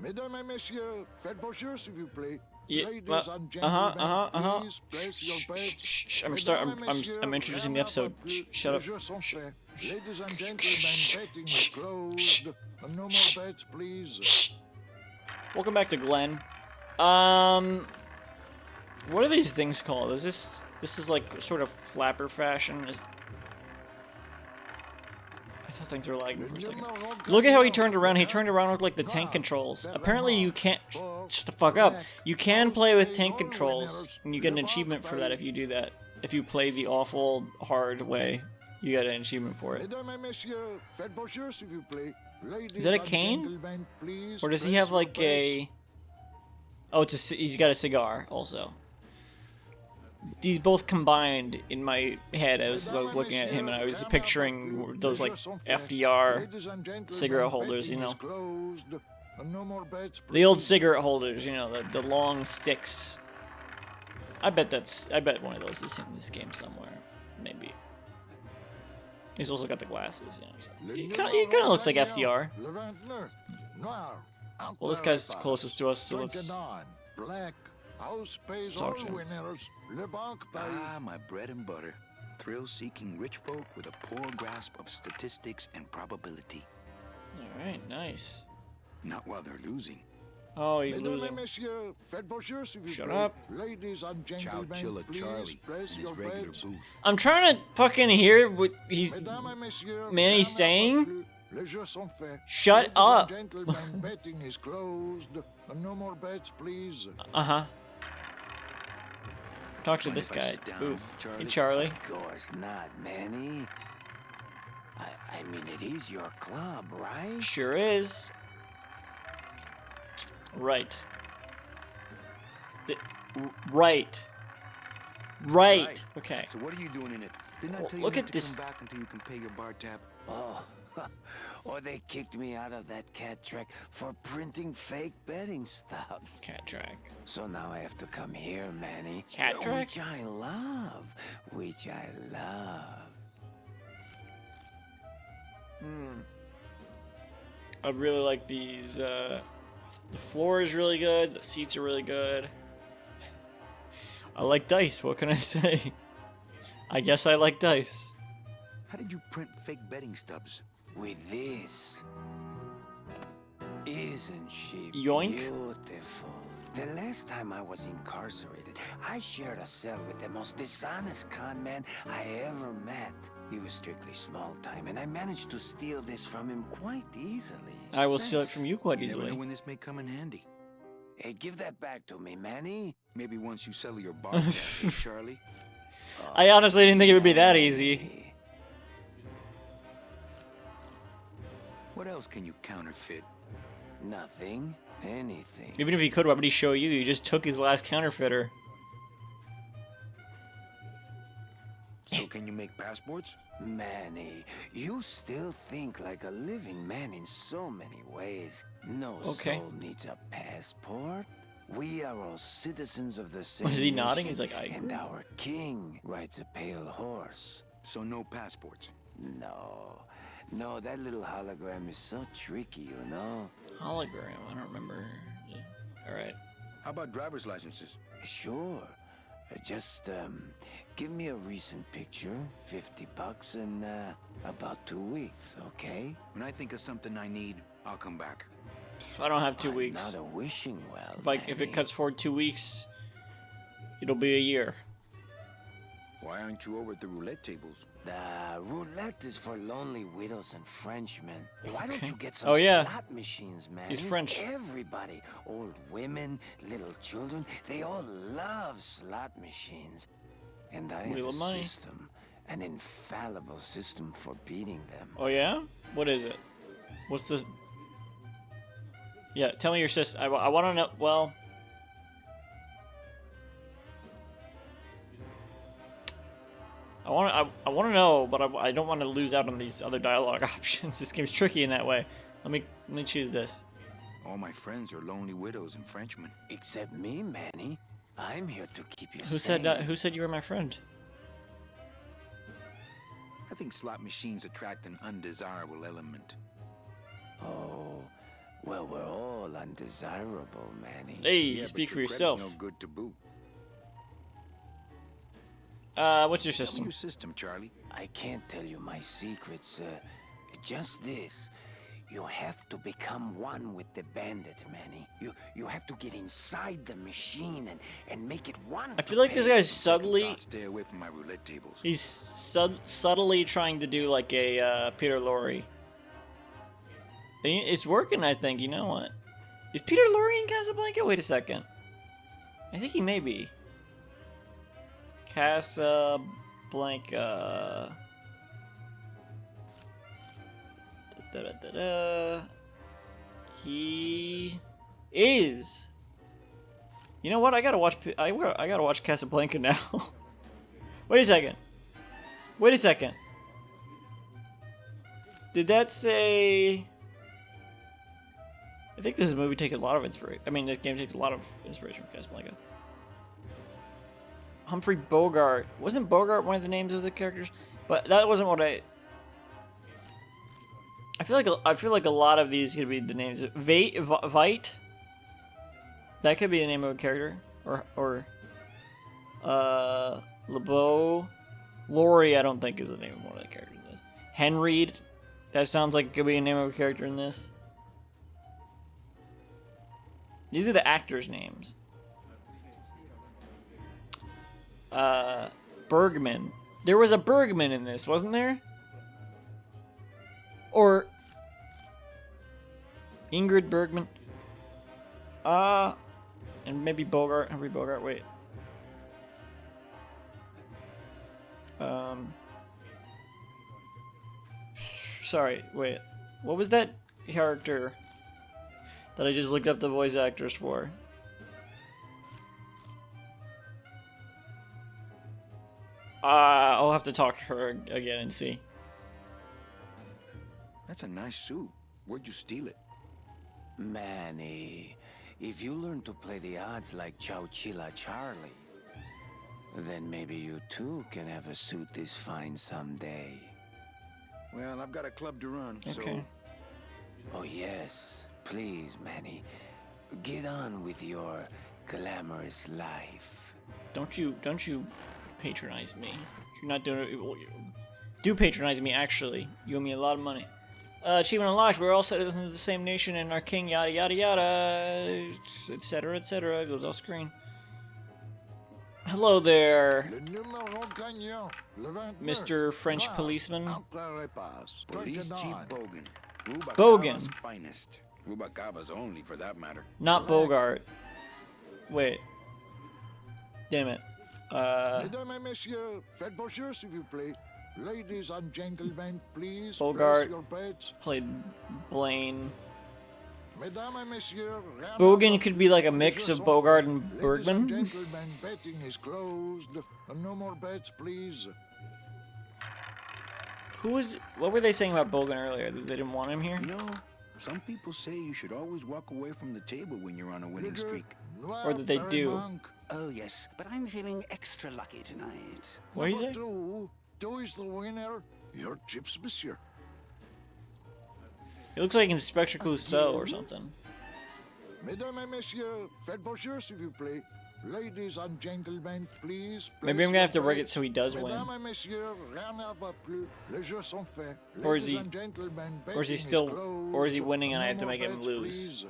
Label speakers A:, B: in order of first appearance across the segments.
A: Mesdames et messieurs, faites vos jeux s'il vous plaît.
B: Yeah,
A: Ladies and gentlemen, please place your bets.
B: Shh,
A: Mesdames et messieurs,
B: I'm introducing the episode. Shut
A: les
B: up.
A: jeux sont faits. Ladies and gentlemen, betting is closed. No more bets, please.
B: Welcome back to Glenn. What are these things called? This is like sort of flapper fashion. I thought things were lagging for a second. Look at how he turned around. He turned around with like the tank controls. Apparently you can't... Shut the fuck up. You can play with tank controls, and you get an achievement for that if you do that. If you play the awful hard way, you get an achievement for it. Is that a cane? Or does he have like a... Oh, he's got a cigar also. These both combined in my head as I was looking at him, and I was picturing those like FDR cigarette holders, you know. The old cigarette holders, you know, the long sticks. I bet one of those is in this game somewhere, maybe. He's also got the glasses, you know. He kind of looks like FDR. Well, this guy's closest to us, so let's talk to him.
C: Ah, my bread and butter. Thrill-seeking rich folk with a poor grasp of statistics and probability.
B: Alright, nice.
C: Not while they're losing.
B: Oh, he's losing. Shut up.
C: Chow Chilla Charlie in his regular booth.
B: I'm trying to fucking hear what Manny's saying. Shut up. Uh-huh. Talk to this guy. Booth. Hey, Charlie.
D: Of course not, Manny. I mean, it is your club, right?
B: Sure is. Right. Right. Okay.
C: So what are you doing in it? Didn't I tell you
B: Look
C: not
B: at
C: to
B: this.
C: come back until you can pay your bar tab?
D: Oh, or they kicked me out of that cat track for printing fake betting stubs.
B: Cat track.
D: So now I have to come here, Manny.
B: Cat track?
D: Which I love. Which I love.
B: I really like these. The floor is really good. The seats are really good. I like dice. What can I say? I guess I like dice.
C: How did you print fake betting stubs?
D: With this. Isn't she
B: Yoink.
D: beautiful? The last time I was incarcerated, I shared a cell with the most dishonest con man I ever met. He was strictly small time, and I managed to steal this from him quite easily.
B: I will steal it from you quite
C: You never
B: easily.
C: know when this may come in handy.
D: Hey, give that back to me, Manny.
C: Maybe once you settle your bar tab, eh, Charlie.
B: I honestly didn't think it would be that easy.
C: What else can you counterfeit?
D: Nothing. Anything.
B: Even if he could, why would he show you? You just took his last counterfeiter.
C: So can you make passports?
D: Manny, you still think like a living man in so many ways. No soul needs a passport. We are all citizens of the same
B: Is he nodding?
D: nation,
B: He's like, I
D: and
B: agree.
D: our king rides a pale horse.
C: So no passports.
D: No, that little hologram is so tricky, you know?
B: Hologram. I don't remember. Yeah. All right.
C: How about driver's licenses?
D: Sure. Just, give me a recent picture, $50 in, about 2 weeks, okay?
C: When I think of something I need, I'll come back.
B: I don't have 2 weeks.
D: Not a wishing well,
B: If it
D: Manny.
B: cuts forward 2 weeks, it'll be a year.
C: Why aren't you over at the roulette tables?
D: The roulette is for lonely widows and Frenchmen. Why don't you get some
B: Oh, yeah.
D: slot machines, man?
B: He's French.
D: Everybody, old women, little children, they all love slot machines. And I have
B: Wheel
D: a
B: of money.
D: system, an infallible system for beating them.
B: Oh yeah? What is it? What's this? Yeah, tell me your system. I want to know. Well, I want to know, but I don't want to lose out on these other dialogue options. This game's tricky in that way. Let me choose this.
C: All my friends are lonely widows and Frenchmen.
D: Except me, Manny. I'm here to keep you
B: Who
D: sane.
B: said Who said you were my friend?
C: I think slot machines attract an undesirable element.
D: Oh, Well, we're all undesirable, Manny.
B: Hey,
C: Yeah, but
B: speak for
C: your credit's
B: yourself.
C: no good to boot.
B: What's your
C: Tell me
B: system?
C: your system, Charlie.
D: I can't tell you my secrets. Just this. You have to become one with the bandit, Manny. You have to get inside the machine and make it one.
B: I feel like this guy's
C: Second
B: subtly
C: thought, stay away from my roulette tables.
B: he's subtly trying to do like a Peter Lorre. And it's working, I think. You know what? Is Peter Lorre in Casablanca? Wait a second. I think he may be. Casablanca. Da-da-da-da. He is. You know what? I gotta watch. I gotta watch Casablanca now. Wait a second. Wait a second. Did that say? I think this movie takes a lot of inspiration. I mean, this game takes a lot of inspiration from Casablanca. Humphrey Bogart. Wasn't Bogart one of the names of the characters? But that wasn't what I feel like a lot of these could be the names. Vite. That could be the name of a character, or LeBeau. Laurie, I don't think is the name of one of the characters in this. Henry. That sounds like it could be a name of a character in this. These are the actors' names. Bergman. There was a Bergman in this, wasn't there? Or Ingrid Bergman. And maybe Bogart. Humphrey Bogart. Wait. Sorry. Wait. What was that character that I just looked up the voice actors for? I'll have to talk to her again and see.
C: That's a nice suit. Where'd you steal it?
D: Manny, if you learn to play the odds like Chowchilla Charlie, then maybe you too can have a suit this fine someday.
C: Well, I've got a club to run,
B: Okay.
C: so...
D: Oh yes, please, Manny. Get on with your glamorous life.
B: Don't you patronize me. You're not doing it. Well, do patronize me, actually. You owe me a lot of money. Achievement unlocked. We're all citizens of the same nation and our king, yada yada yada, etc. etc. Goes off screen. Hello there,
A: Le numéro gagnant, le 29.
B: Mr. French
A: Noir,
B: policeman.
A: Empereur Repas,
C: Police Chief
A: 29.
C: Bogan.
B: Bogan.
C: Rubacava's finest. Rubacava's only, for that matter.
B: Not Bogart. Wait. Damn it.
A: Mesdames et messieurs, faites vos jeux, s'il vous plaît. Ladies and gentlemen, please
B: Bogart.
A: place your bets.
B: Played Blaine.
A: Mesdames et messieurs, rien à
B: Bogan
A: voir.
B: could be like a
A: Les
B: mix
A: jeux
B: of
A: sont
B: Bogart
A: faits.
B: and
A: Ladies and
B: Bergman.
A: gentlemen, betting is closed. No more bets, please.
B: What were they saying about Bogan earlier? That they didn't want him here?
C: You know, some people say you should always walk away from the table when you're on a winning
A: Le
C: streak.
A: noir
B: Or that they do.
A: Paramount.
E: Oh, yes, but I'm feeling extra lucky tonight.
B: What do you
A: Number
B: say?
A: two is the winner. Your chips, monsieur.
B: He looks like Inspector Clouseau or something.
A: Mesdames et messieurs, faites vos jeux, s'il vous plaît. Ladies and gentlemen, please.
B: Maybe I'm gonna have to rig
A: rig
B: it so he does win.
A: Mesdames et messieurs, rien ne va plus. Les jeux sont faits.
B: Or is
A: Ladies
B: he-
A: and gentlemen,
B: or is he
A: betting
B: still-
A: closed.
B: or is he winning and I
A: No
B: have to
A: more
B: make him
A: bets,
B: lose?
A: please.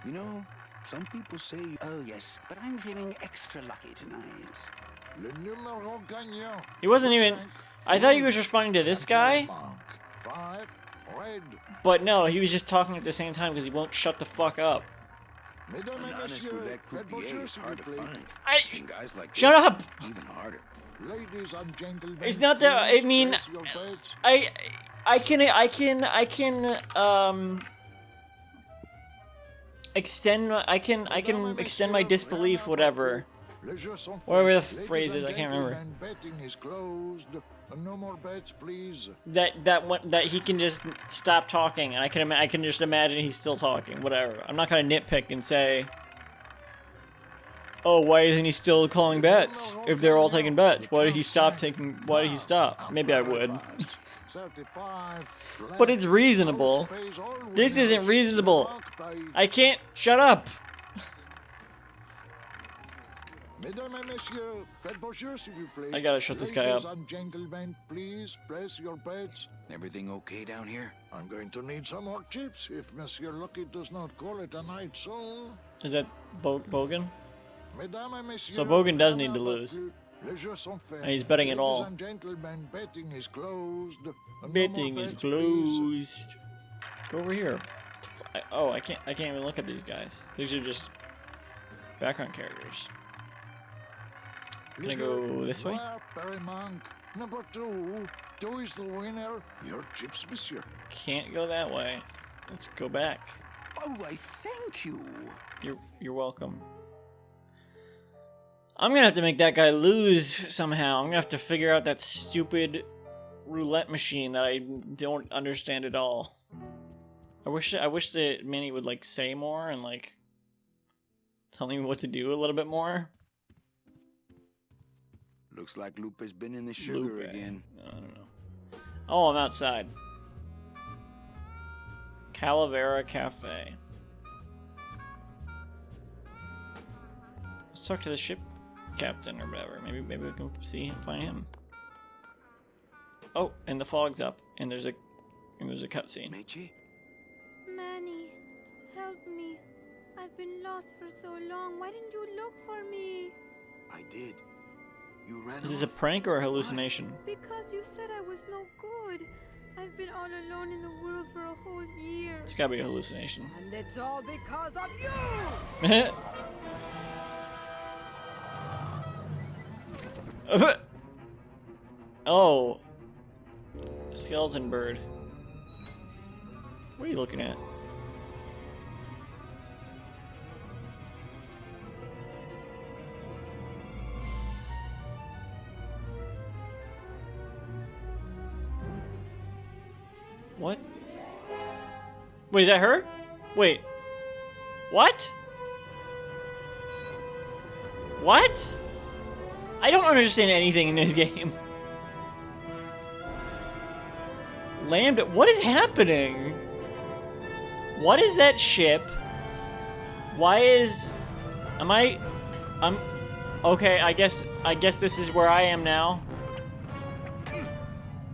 C: You know, some people say you...
E: Oh, yes, but I'm feeling extra lucky tonight.
A: Le numéro gagnant.
B: He wasn't even.
A: Cinq,
B: I thought he was responding to this guy,
A: Bank. 5, red.
B: but no, he was just talking at the same time because he won't shut the fuck up.
A: Mesdames
C: An
A: et
C: honest
A: messieurs,
C: roulette
A: faites vos
C: croupier
A: jeux,
C: is
A: s'il
C: hard
A: vous
C: to
A: plaît.
C: find. And guys like
B: Shut
C: this,
B: up!
C: even harder.
A: Ladies and gentlemen,
B: It's not that- I
A: please
B: mean-
A: place your bets.
B: I can extend my disbelief, whatever.
A: Les jeux sont
B: Whatever
A: faits.
B: the phrase
A: Ladies
B: is,
A: and
B: I can't remember.
A: gentlemen, betting is closed. No more bets, please.
B: That he can just stop talking, and I can just imagine he's still talking. Whatever. I'm not gonna nitpick and say. Oh, why isn't he still calling bets? If they're all taking bets, why did he stop taking? Why did he stop? Maybe I would.
A: 35.
B: But it's reasonable. This isn't reasonable. I can't. Shut up.
A: Mesdames et messieurs, faites vos jeux, s'il vous plaît.
B: I gotta shut this guy up.
A: Ladies and gentlemen, please place your bets.
C: Everything okay down here?
A: I'm going to need some more chips if Monsieur Lucky does not call it a night soon.
B: Is that Bogan?
A: Mesdames et messieurs,
B: So Bogan does need to lose.
A: les jeux sont faits.
B: And he's betting it all.
A: Ladies and gentlemen, betting is closed. No more
B: Betting is
A: bets, please.
B: closed. Go over here. Oh, I can't even look at these guys. These are just background characters. Can I go this way?
A: Berry Monk. Number 2. 2 is the winner. Your chips, monsieur.
B: Can't go that way. Let's go back.
E: Oh, I thank you.
B: You're welcome. I'm gonna have to make that guy lose somehow. I'm gonna have to figure out that stupid roulette machine that I don't understand at all. I wish that Manny would like say more and like tell me what to do a little bit more.
C: Looks like Lupe's been in the sugar again.
B: I don't know. Oh, I'm outside. Calavera Cafe. Let's talk to the ship captain or whatever. Maybe we can find him. Oh, and the fog's up, and there's a cutscene.
C: Meche?
F: Manny, help me. I've been lost for so long. Why didn't you look for me?
C: I did. You ran
B: Is this a
C: off?
B: prank or a hallucination?
F: Because you said I was no good. I've been all alone in the world for a whole year.
B: It's gotta be a hallucination.
F: And it's all because of you!
B: Oh. Skeleton bird. What are you looking at? What? Wait, is that her? Wait. What? What? I don't understand anything in this game. Lambda, what is happening? What is that ship? Why is... I'm... Okay, I guess this is where I am now.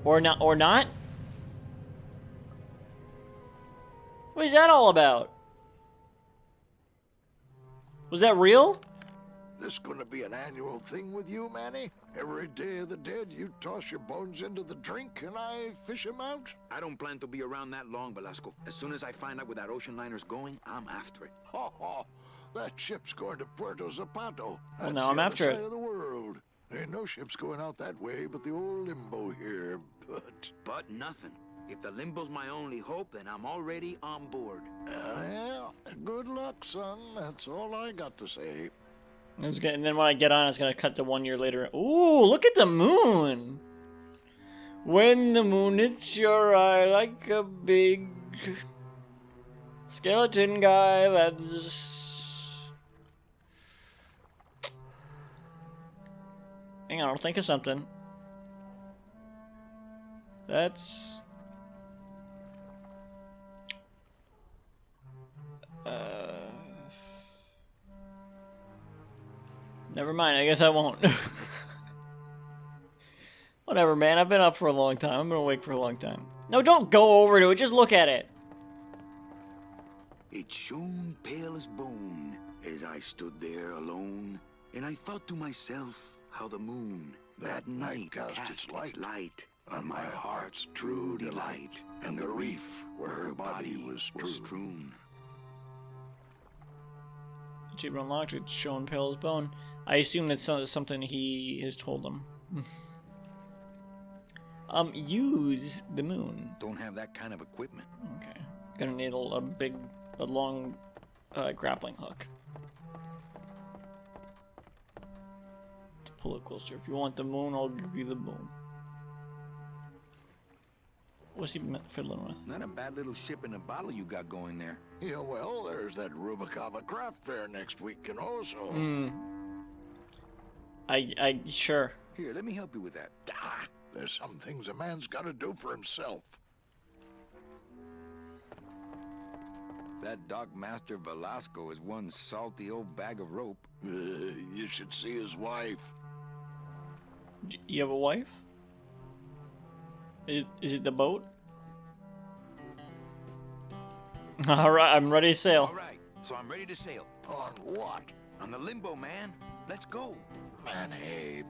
B: Or not? What is that all about? Was that real?
A: This gonna be an annual thing with you, Manny? Every day of the dead, you toss your bones into the drink and I fish 'em out?
C: I don't plan to be around that long, Velasco. As soon as I find out where that ocean liner's going, I'm after it.
A: Ha ha! That ship's going to Puerto Zapato. That's
B: now I'm
A: the
B: after
A: other
B: it.
A: side of the world. Ain't no ships going out that way but the old limbo here, but...
C: But nothing. If the limbo's my only hope, then I'm already on board.
A: Well, good luck, son. That's all I got to say.
B: And then when I get on, it's gonna cut to 1 year later. Ooh, look at the moon! When the moon hits your eye like a big skeleton guy, that's... Hang on, I'll think of something. That's... Never mind, I guess I won't. Whatever, man, I've been up for a long time. I've been awake for a long time. No, don't go over to it, just look at it.
C: It shone pale as bone as I stood there alone, and I thought to myself how the moon that night cast its light on my heart's true delight, and the reef where her body was strewn.
B: Achievement unlocked, it's shown pale as bone. I assume that's something he has told them. Use the moon.
C: Don't have that kind of equipment.
B: Okay. Gonna need a long grappling hook. To pull it closer. If you want the moon, I'll give you the moon. What's he fiddling with?
C: Not a bad little ship in a bottle you got going there.
A: Yeah, well, there's that Rubicava craft fair next week, and also...
B: Sure.
C: Here, let me help you with that.
A: Ah, there's some things a man's got to do for himself.
C: That Dock Master Velasco is one salty old bag of rope.
A: You should see his wife.
B: You have a wife? Is it the boat? All right, I'm ready to sail.
C: All right, so I'm ready to sail.
A: On what?
C: On the Limbo, man. Let's go.
A: Manny,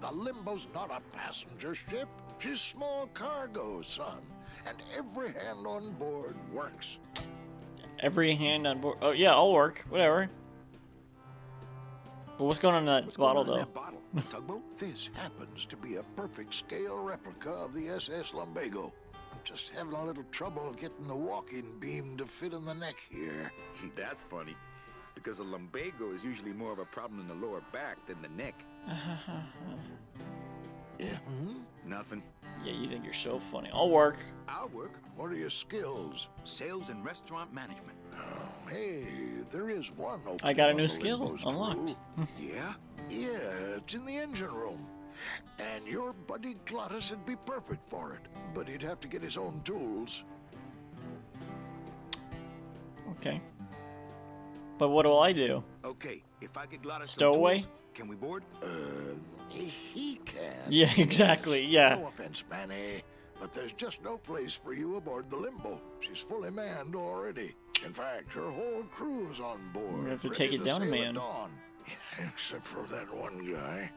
A: the Limbo's not a passenger ship. She's small cargo, son. And every hand on board works.
B: Every hand on board. Oh yeah, I'll work. Whatever. But what's going on in that bottle, though?
C: That bottle? Tugboat?
A: This happens to be a perfect scale replica of the SS Lumbago. I'm just having a little trouble getting the walking beam to fit in the neck here.
C: That's funny. Because a lumbago is usually more of a problem in the lower back than the neck.
A: Yeah,
C: Nothing.
B: Yeah, you think you're so funny. I'll work.
C: I'll work.
A: What are your skills?
C: Sales and restaurant management.
A: Oh, hey, there is one opening
B: I got a
A: on
B: new
A: the
B: skill
A: Limbo's
B: unlocked.
A: crew.
C: Yeah?
A: Yeah, it's in the engine room. And your buddy Glottis would be perfect for it. But he'd have to get his own tools.
B: Okay. But what do I do?
C: Okay, if I get Glottis some
B: Stowaway?
C: tools, can we board?
A: He can.
B: Yeah, exactly. Yeah.
A: No offense, Manny, but there's just no place for you aboard the Limbo. She's fully manned already. In fact, her whole crew's on board.
B: We have to
A: ready
B: take it down a
A: sail at
B: man.
A: dawn. Except for that one guy.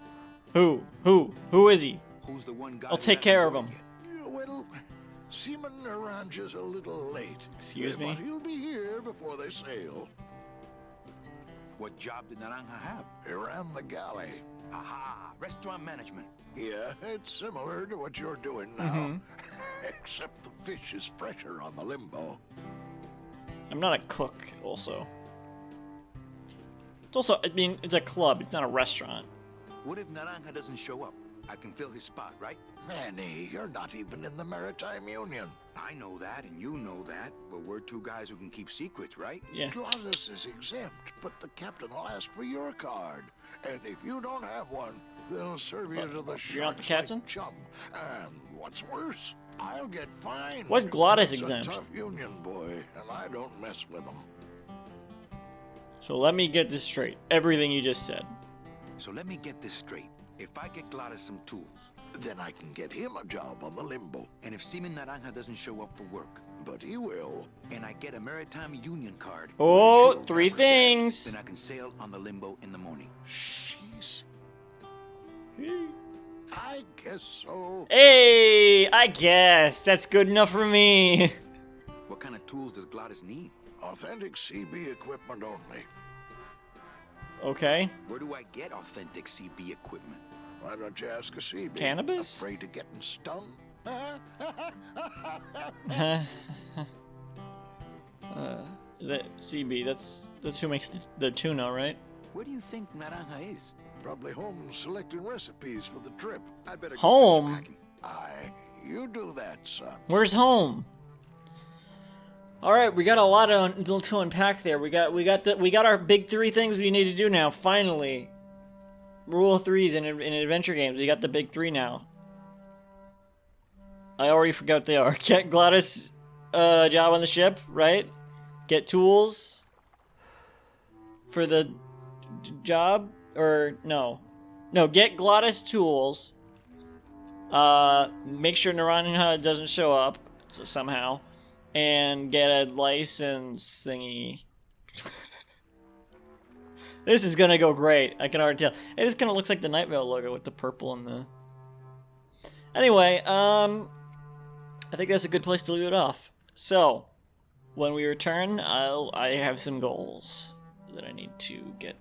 B: Who? Who is he?
C: Who's the one guy?
B: I'll
C: who
B: take
C: hasn't
B: care of
C: boarded
B: him.
C: yet?
A: Yeah, well, Seaman Naranja's a little late.
B: Excuse me?
A: But he'll be here before they sail.
C: What job did Naranja have?
A: He ran the galley.
C: Aha! Restaurant management.
A: Yeah, it's similar to what you're doing now.
B: Mm-hmm.
A: Except the fish is fresher on the Limbo.
B: I'm not a cook, also. It's also, I mean, it's a club. It's not a restaurant.
C: What if Naranja doesn't show up? I can fill his spot, right?
A: Manny, you're not even in the Maritime Union.
C: I know that, and you know that, but we're two guys who can keep secrets, right?
B: Yeah.
A: Glottis is exempt, but the captain will ask for your card. And if you don't have one, they'll serve you to the
B: You're not the
A: sharks
B: captain?
A: like chum. And what's worse, I'll get fined.
B: Why's Glottis
A: It's
B: exempt?
A: a tough union boy, and I don't mess with them.
B: So let me get this straight. Everything you just said.
C: So let me get this straight. If I get Glottis some tools,
A: Then I can get him a job on the Limbo.
C: and if Seaman Naranja doesn't show up for work,
A: But he will.
C: and I get a Maritime Union card,
B: Oh,
A: She'll
B: three
A: never get.
B: things.
C: then I can sail on the Limbo in the morning.
A: Jeez. I guess so.
B: Hey, I guess that's good enough for me.
C: What kind of tools does Glottis need?
A: Authentic CB equipment only.
B: Okay.
C: Where do I get authentic CB equipment?
A: Why don't you ask a CB?
B: Cannabis?
A: Afraid of getting stung?
B: Is that CB? That's who makes the tuna, right?
C: Where do you think Naranja is?
A: Probably home selecting recipes for the trip.
C: I'd better go
B: Home?
C: finish packing.
A: Aye, you do that, son.
B: Where's home? All right, we got a lot to unpack there. We got our big three things we need to do now. Finally, rule of threes in adventure games. We got the big three now. I already forgot what they are. Get Glottis a job on the ship, right? Get tools for the job, or no, get Glottis tools. Make sure Naranja doesn't show up somehow. And get a license thingy. This is gonna go great. I can already tell. Hey, this kind of looks like the Night Vale logo with the purple and the... Anyway, I think that's a good place to leave it off. So, when we return, I have some goals that I need to get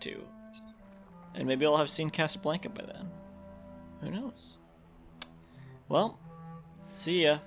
B: to. And maybe I'll have seen Casablanca by then. Who knows? Well, see ya.